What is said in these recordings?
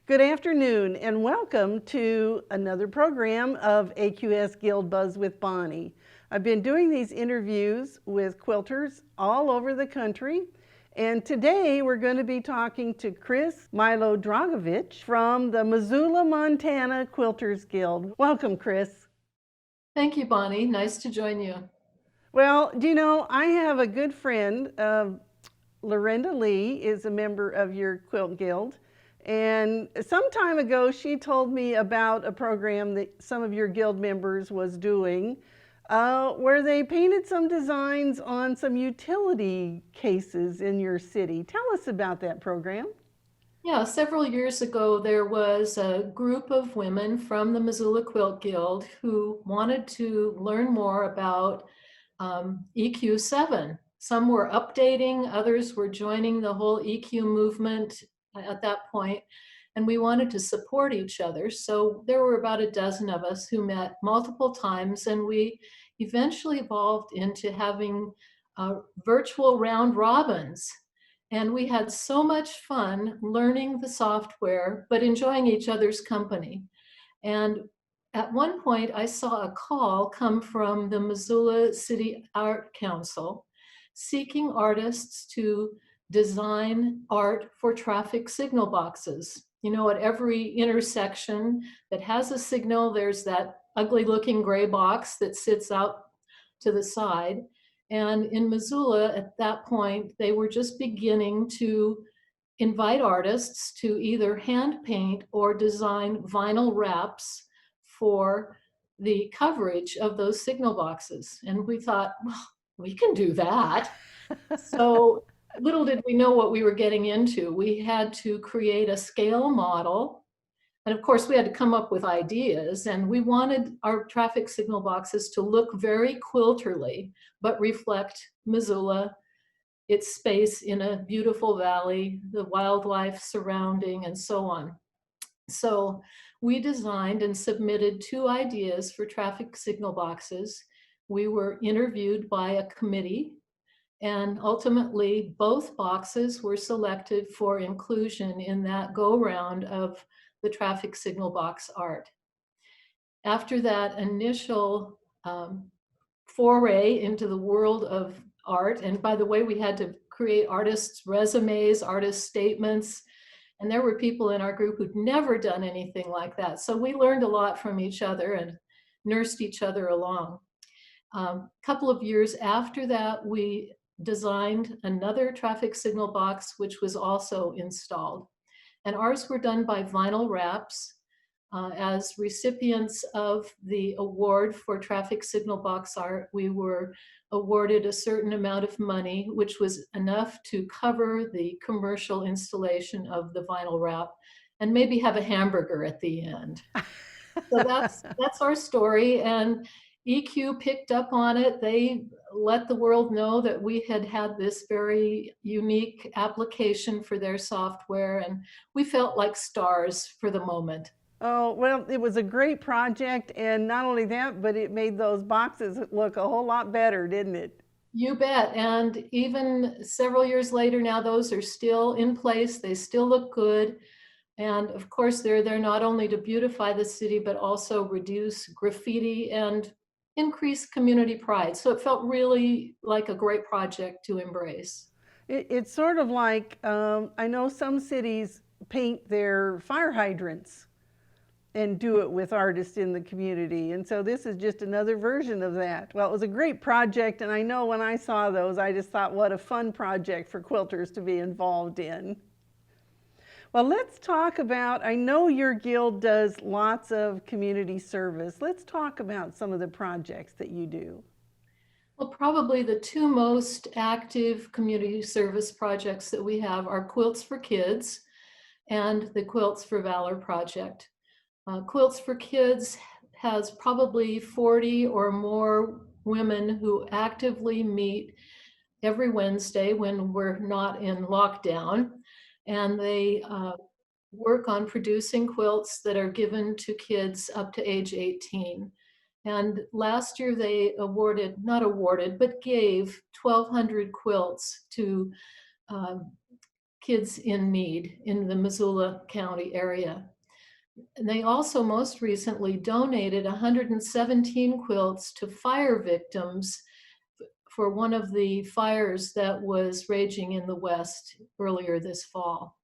Good afternoon and welcome to another program of AQS Guild Buzz with Bonnie. I've been doing these interviews with quilters all over the country, and today we're going to be talking to Chris Milodragovich from the Missoula, Montana Quilters Guild. Welcome, Chris. Thank you, Bonnie. Nice to join you. Well, do you know, I have a good friend, Lorenda Lee is a member of your quilt guild. And some time ago, she told me about a program that some of your guild members was doing where they painted some designs on some utility cases in your city. Tell us about that program. Yeah, several years ago, there was a group of women from the Missoula Quilt Guild who wanted to learn more about EQ7. Some were updating, others were joining the whole EQ movement at that point, and we wanted to support each other. So there were about a dozen of us who met multiple times, and we eventually evolved into having virtual round robins. And we had so much fun learning the software, but enjoying each other's company. And at one point, I saw a call come from the Missoula City Art Council seeking artists to design art for traffic signal boxes. You know, at every intersection that has a signal, there's that ugly looking gray box that sits out to the side. And in Missoula, at that point, they were just beginning to invite artists to either hand paint or design vinyl wraps for the coverage of those signal boxes. And we thought, well, we can do that. So little did we know what we were getting into. We had to create a scale model. And of course, we had to come up with ideas. And we wanted our traffic signal boxes to look very quilterly, but reflect Missoula, its space in a beautiful valley, the wildlife surrounding, and so on. So we designed and submitted 2 ideas for traffic signal boxes. We were interviewed by a committee, and ultimately both boxes were selected for inclusion in that go-round of the traffic signal box art. After that initial foray into the world of art, and by the way, we had to create artists' resumes, artist statements, and there were people in our group who'd never done anything like that. So we learned a lot from each other and nursed each other along. A couple of years after that, we designed another traffic signal box, which was also installed. And ours were done by Vinyl Wraps. As recipients of the award for traffic signal box art, we were awarded a certain amount of money, which was enough to cover the commercial installation of the vinyl wrap and maybe have a hamburger at the end. So that's our story. And EQ picked up on it. They let the world know that we had had this very unique application for their software, and we felt like stars for the moment. Oh, well, it was a great project, and not only that, but it made those boxes look a whole lot better, didn't it? You bet. And even several years later now, those are still in place. They still look good. And of course, they're there not only to beautify the city, but also reduce graffiti and increase community pride. So it felt really like a great project to embrace. It's sort of like I know some cities paint their fire hydrants and do it with artists in the community. And so this is just another version of that. Well, it was a great project, and I know when I saw those, I just thought what a fun project for quilters to be involved in. Well, let's talk about, I know your guild does lots of community service. Let's talk about some of the projects that you do. Well, probably the 2 most active community service projects that we have are Quilts for Kids and the Quilts for Valor project. Quilts for Kids has probably 40 or more women who actively meet every Wednesday when we're not in lockdown, and they work on producing quilts that are given to kids up to age 18. And last year they not awarded, but gave 1,200 quilts to kids in need in the Missoula County area. And they also most recently donated 117 quilts to fire victims for one of the fires that was raging in the West earlier this fall.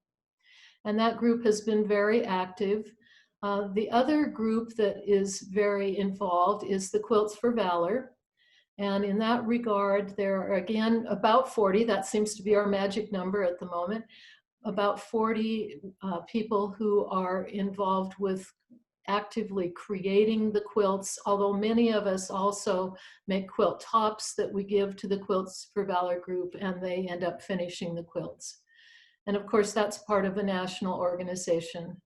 And that group has been very active. The other group that is very involved is the Quilts for Valor. And in that regard, there are again about 40, that seems to be our magic number at the moment, about 40 people who are involved with actively creating the quilts, although many of us also make quilt tops that we give to the Quilts for Valor group, and they end up finishing the quilts. And of course, that's part of a national organization.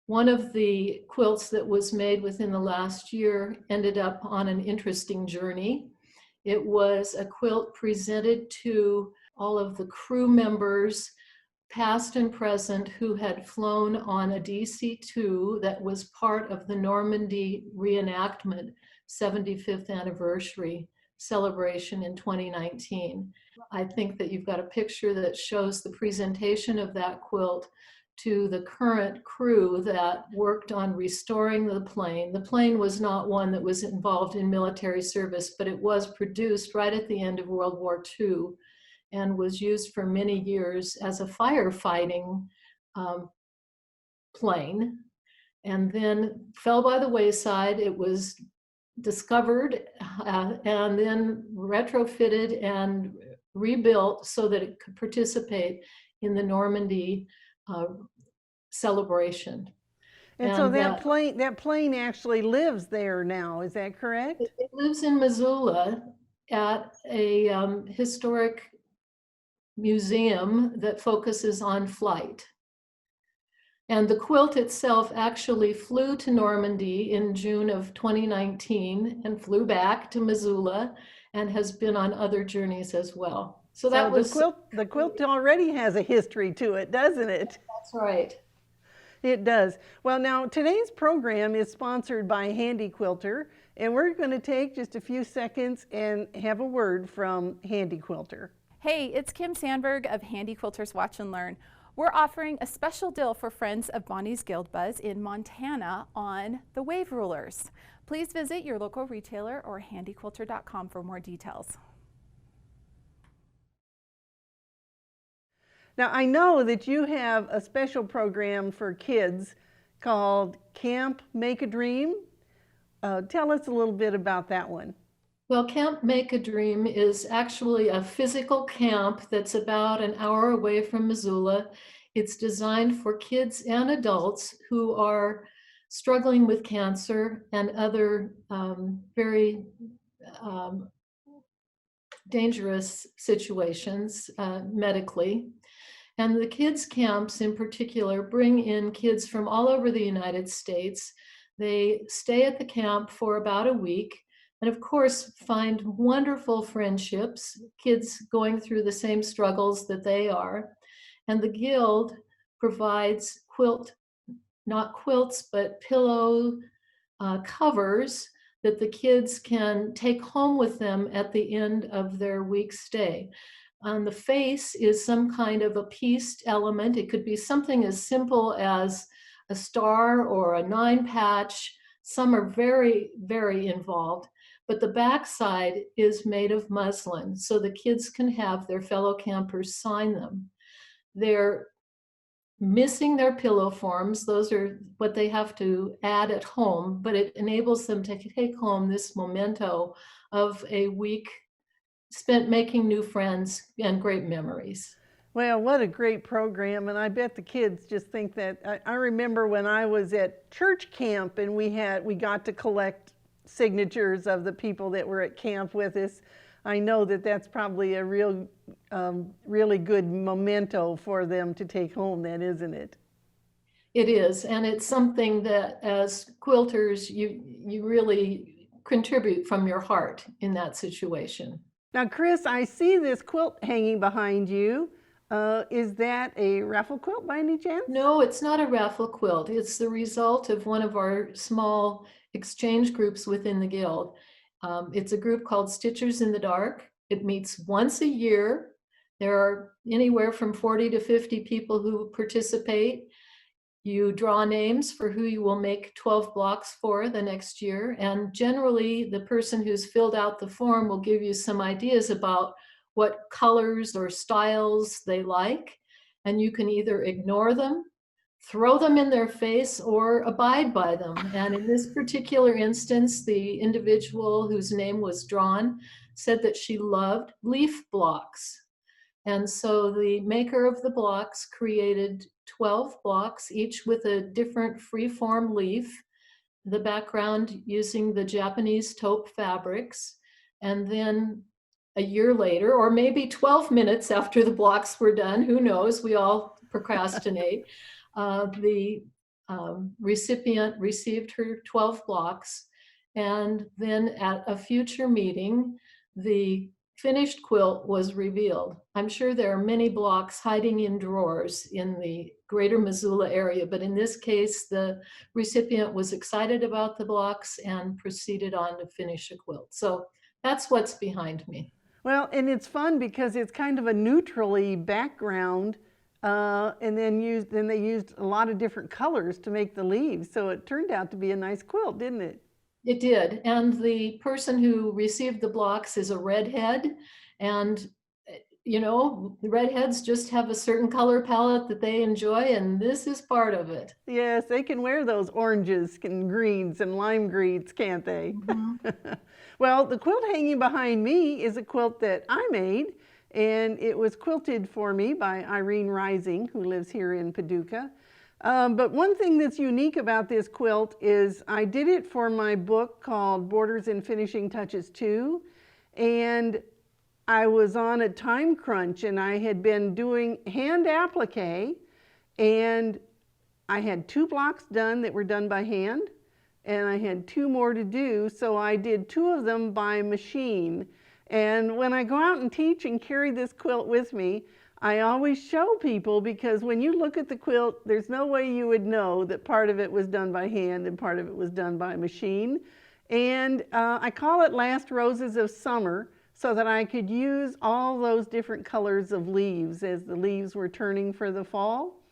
One of the quilts that was made within the last year ended up on an interesting journey. It was a quilt presented to all of the crew members, past and present, who had flown on a DC-2 that was part of the Normandy re-enactment 75th anniversary celebration in 2019. I think that you've got a picture that shows the presentation of that quilt to the current crew that worked on restoring the plane. The plane was not one that was involved in military service, but it was produced right at the end of World War II and was used for many years as a firefighting plane, and then fell by the wayside. It was discovered and then retrofitted and rebuilt so that it could participate in the Normandy celebration. And so that plane actually lives there now, is that correct? It lives in Missoula at a historic museum that focuses on flight. And the quilt itself actually flew to Normandy in June of 2019 and flew back to Missoula and has been on other journeys as well. So that was the quilt already has a history to it, doesn't it? That's right. It does. Well, now today's program is sponsored by Handy Quilter, and we're going to take just a few seconds and have a word from Handy Quilter. Hey, it's Kim Sandberg of Handy Quilters Watch and Learn. We're offering a special deal for friends of Bonnie's Guild Buzz in Montana on the wave rulers. Please visit your local retailer or handyquilter.com for more details. Now, I know that you have a special program for kids called Camp Mak-A-Dream. Tell us a little bit about that one. Well, Camp Mak-A-Dream is actually a physical camp that's about an hour away from Missoula. It's designed for kids and adults who are struggling with cancer and other very dangerous situations medically. And the kids' camps in particular bring in kids from all over the United States. They stay at the camp for about a week, and of course find wonderful friendships, kids going through the same struggles that they are. And the Guild provides not quilts, but pillow covers that the kids can take home with them at the end of their week stay. On the face is some kind of a pieced element. It could be something as simple as a star or a 9-patch. Some are very, very involved. But the backside is made of muslin, so the kids can have their fellow campers sign them. They're missing their pillow forms. Those are what they have to add at home, but it enables them to take home this memento of a week spent making new friends and great memories. Well, what a great program, and I bet the kids just think that. I remember when I was at church camp and we got to collect signatures of the people that were at camp with us. I know that that's probably a really good memento for them to take home, then, isn't it? It is, and it's something that as quilters, you really contribute from your heart in that situation. Now, Chris, I see this quilt hanging behind you. Is that a raffle quilt by any chance? No, it's not a raffle quilt. It's the result of one of our small exchange groups within the Guild. It's a group called Stitchers in the Dark. It meets once a year There are anywhere from 40 to 50 people who participate. You draw names for who you will make 12 blocks for the next year. And generally, the person who's filled out the form will give you some ideas about what colors or styles they like. And you can either ignore them, throw them in their face, or abide by them. And in this particular instance, the individual whose name was drawn said that she loved leaf blocks. And so the maker of the blocks created 12 blocks, each with a different free-form leaf, the background using the Japanese taupe fabrics. And then a year later, or maybe 12 minutes after the blocks were done, who knows, we all procrastinate, the recipient received her 12 blocks. And then at a future meeting, the finished quilt was revealed. I'm sure there are many blocks hiding in drawers in the greater Missoula area, but in this case, the recipient was excited about the blocks and proceeded on to finish a quilt. So that's what's behind me. Well, and it's fun because it's kind of a neutrally background, and then they used a lot of different colors to make the leaves. So it turned out to be a nice quilt, didn't it? It did. And the person who received the blocks is a redhead. And, you know, the redheads just have a certain color palette that they enjoy, and this is part of it. Yes, they can wear those oranges and greens and lime greens, can't they? Mm-hmm. Well, the quilt hanging behind me is a quilt that I made, and it was quilted for me by Irene Rising, who lives here in Paducah. But one thing that's unique about this quilt is I did it for my book called Borders and Finishing Touches 2, and I was on a time crunch, and I had been doing hand applique, and I had 2 blocks done that were done by hand, and I had 2 more to do, so I did 2 of them by machine. And when I go out and teach and carry this quilt with me, I always show people, because when you look at the quilt, there's no way you would know that part of it was done by hand and part of it was done by machine. And I call it Last Roses of Summer, so that I could use all those different colors of leaves as the leaves were turning for the fall.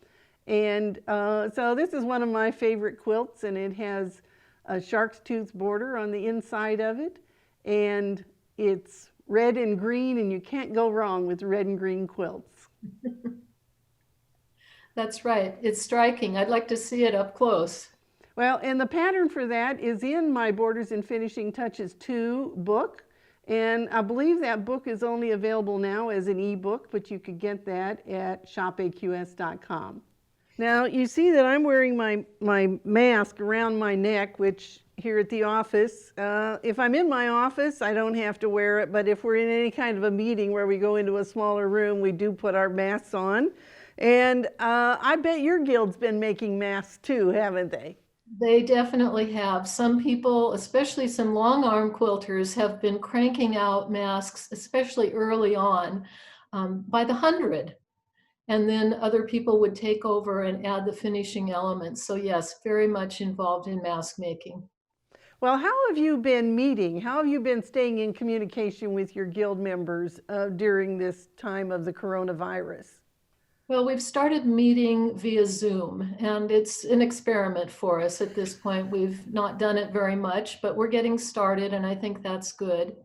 And so this is one of my favorite quilts, and it has a shark's tooth border on the inside of it. And it's red and green, and you can't go wrong with red and green quilts. That's right. It's striking. I'd like to see it up close. Well, and the pattern for that is in my Borders and Finishing Touches 2 book. And I believe that book is only available now as an ebook, but you could get that at shopaqs.com. Now, you see that I'm wearing my mask around my neck, which here at the office, if I'm in my office, I don't have to wear it, but if we're in any kind of a meeting where we go into a smaller room, we do put our masks on. And I bet your guild's been making masks too, haven't they? They definitely have. Some people, especially some long arm quilters, have been cranking out masks, especially early on, by the 100. And then other people would take over and add the finishing elements. So yes, very much involved in mask making. Well, how have you been meeting? How have you been staying in communication with your guild members during this time of the coronavirus? Well, we've started meeting via Zoom, and it's an experiment for us at this point. We've not done it very much, but we're getting started, and I think that's good.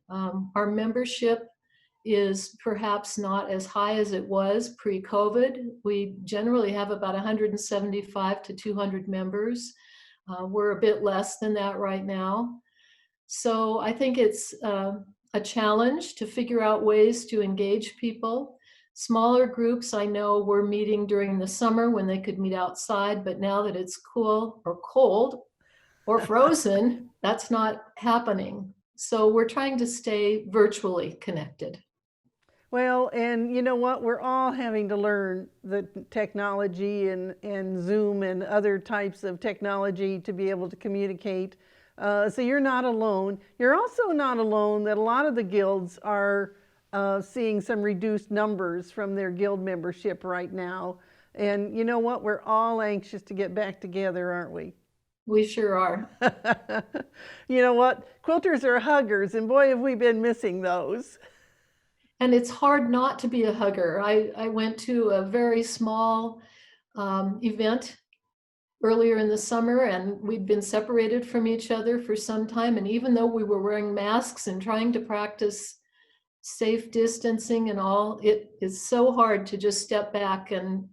Our membership is perhaps not as high as it was pre-COVID. We generally have about 175 to 200 members. We're a bit less than that right now. So I think it's a challenge to figure out ways to engage people. Smaller groups, I know, were meeting during the summer when they could meet outside, but now that it's cool or cold or frozen, that's not happening. So we're trying to stay virtually connected. Well, and you know what? We're all having to learn the technology and Zoom and other types of technology to be able to communicate. So you're not alone. You're also not alone that a lot of the guilds are seeing some reduced numbers from their guild membership right now. And you know what? We're all anxious to get back together, aren't we? We sure are. You know what? Quilters are huggers, and boy, have we been missing those. And it's hard not to be a hugger. I went to a very small event earlier in the summer, and we'd been separated from each other for some time. And even though we were wearing masks and trying to practice safe distancing and all, it is so hard to just step back and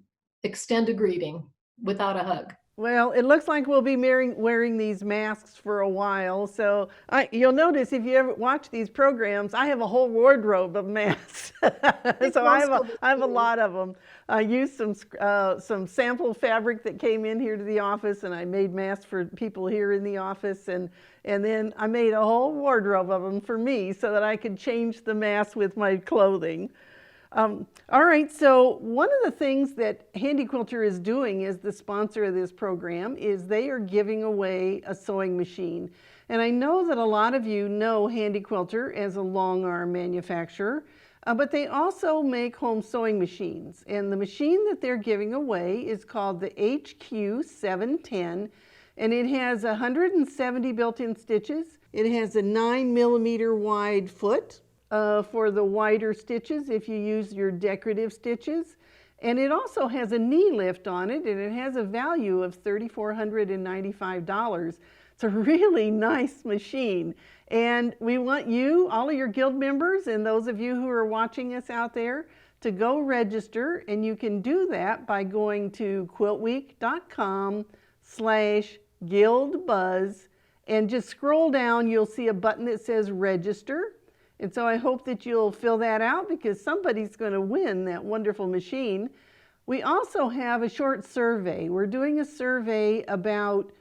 extend a greeting without a hug. Well, it looks like we'll be wearing these masks for a while. So you'll notice if you ever watch these programs, I have a whole wardrobe of masks. So I have a lot of them. I used some sample fabric that came in here to the office, and I made masks for people here in the office, and then I made a whole wardrobe of them for me so that I could change the mask with my clothing. All right, so one of the things that Handy Quilter is doing as the sponsor of this program is they are giving away a sewing machine. And I know that a lot of you know Handy Quilter as a long arm manufacturer, but they also make home sewing machines. And the machine that they're giving away is called the HQ 710, and it has 170 built-in stitches. It has a 9mm wide foot for the wider stitches if you use your decorative stitches. And it also has a knee lift on it, and it has a value of $3,495. It's a really nice machine. And we want you, all of your guild members, and those of you who are watching us out there, to go register. And you can do that by going to quiltweek.com/guildbuzz, and just scroll down. You'll see a button that says register. And so I hope that you'll fill that out, because somebody's going to win that wonderful machine. We also have a short survey. We're doing a survey about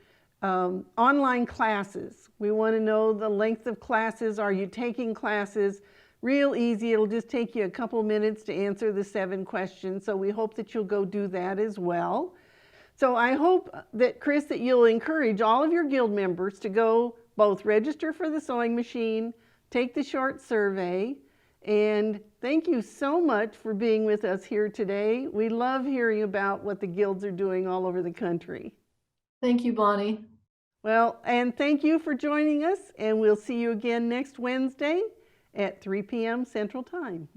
online classes. We want to know the length of classes. Are you taking classes? Real easy. It'll just take you a couple minutes to answer the 7 questions. So we hope that you'll go do that as well. So I hope that, Chris, that you'll encourage all of your guild members to go both register for the sewing machine, take the short survey, and thank you so much for being with us here today. We love hearing about what the guilds are doing all over the country. Thank you, Bonnie. Well, and thank you for joining us, and we'll see you again next Wednesday at 3 p.m. Central Time.